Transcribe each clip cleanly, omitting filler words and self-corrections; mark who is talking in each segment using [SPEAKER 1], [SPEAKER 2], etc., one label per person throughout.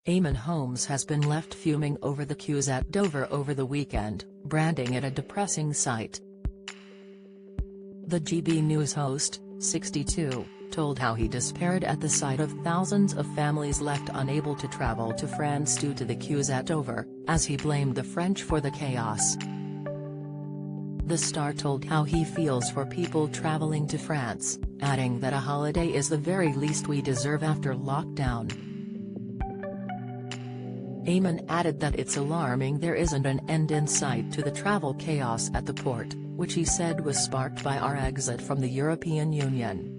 [SPEAKER 1] Eamonn Holmes has been left fuming over the queues at Dover over the weekend, branding it a depressing sight. The GB News host, 62, told how he despaired at the sight of thousands of families left unable to travel to France due to the queues at Dover, as he blamed the French for the chaos. The star told how he feels for people traveling to France, adding that a holiday is the very least we deserve after lockdown. Eamonn added that it's alarming there isn't an end in sight to the travel chaos at the port, which he said was sparked by our exit from the European Union.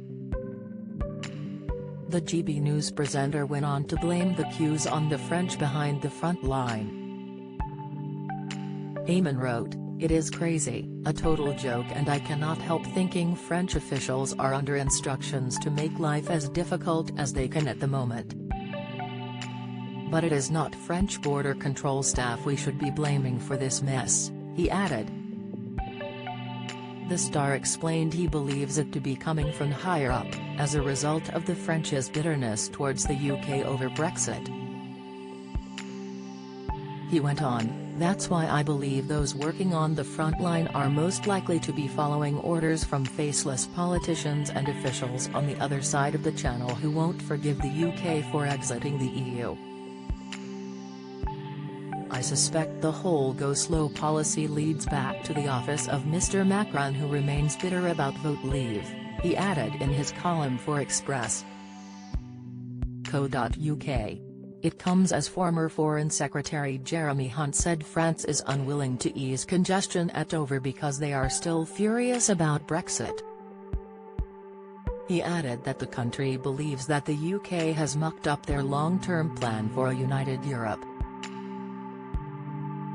[SPEAKER 1] The GB News presenter went on to blame the queues on the French behind the front line. Eamonn wrote, "It is crazy, a total joke, and I cannot help thinking French officials are under instructions to make life as difficult as they can at the moment. But it is not French border control staff we should be blaming for this mess," he added. The star explained he believes it to be coming from higher up, as a result of the French's bitterness towards the UK over Brexit. He went on, "That's why I believe those working on the front line are most likely to be following orders from faceless politicians and officials on the other side of the channel who won't forgive the UK for exiting the EU. I suspect the whole go-slow policy leads back to the office of Mr Macron, who remains bitter about vote leave," he added in his column for Express.co.uk. It comes as former Foreign Secretary Jeremy Hunt said France is unwilling to ease congestion at Dover because they are still furious about Brexit. He added that the country believes that the UK has mucked up their long-term plan for a united Europe.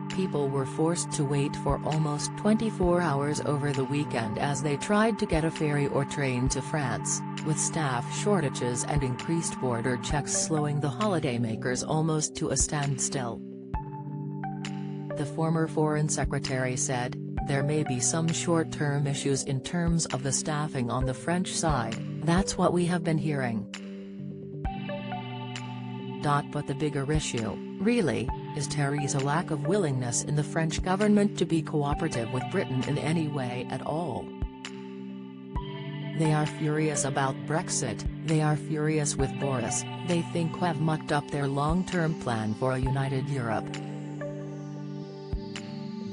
[SPEAKER 1] People were forced to wait for almost 24 hours over the weekend as they tried to get a ferry or train to France, with staff shortages and increased border checks slowing the holidaymakers almost to a standstill. The former Foreign Secretary said, "There may be some short-term issues in terms of the staffing on the French side, that's what we have been hearing. But the bigger issue, really, is Theresa lack of willingness in the French government to be cooperative with Britain in any way at all. They are furious about Brexit, they are furious with Boris, they think we've mucked up their long-term plan for a united Europe.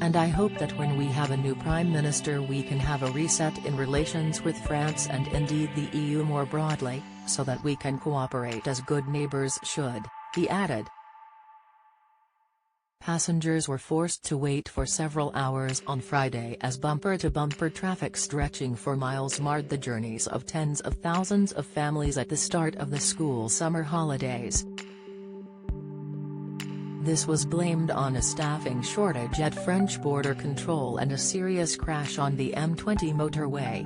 [SPEAKER 1] And I hope that when we have a new Prime Minister we can have a reset in relations with France and indeed the EU more broadly, so that we can cooperate as good neighbours should," he added. Passengers were forced to wait for several hours on Friday as bumper-to-bumper traffic stretching for miles marred the journeys of tens of thousands of families at the start of the school summer holidays. This was blamed on a staffing shortage at French border control and a serious crash on the M20 motorway.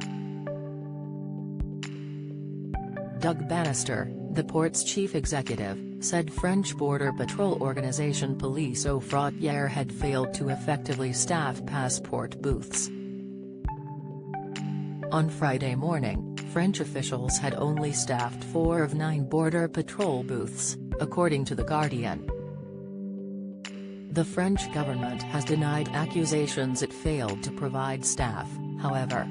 [SPEAKER 1] Doug Bannister, the port's chief executive, said French border patrol organisation Police aux Frontières had failed to effectively staff passport booths. On Friday morning, French officials had only staffed 4 of 9 border patrol booths, according to The Guardian. The French government has denied accusations it failed to provide staff, however.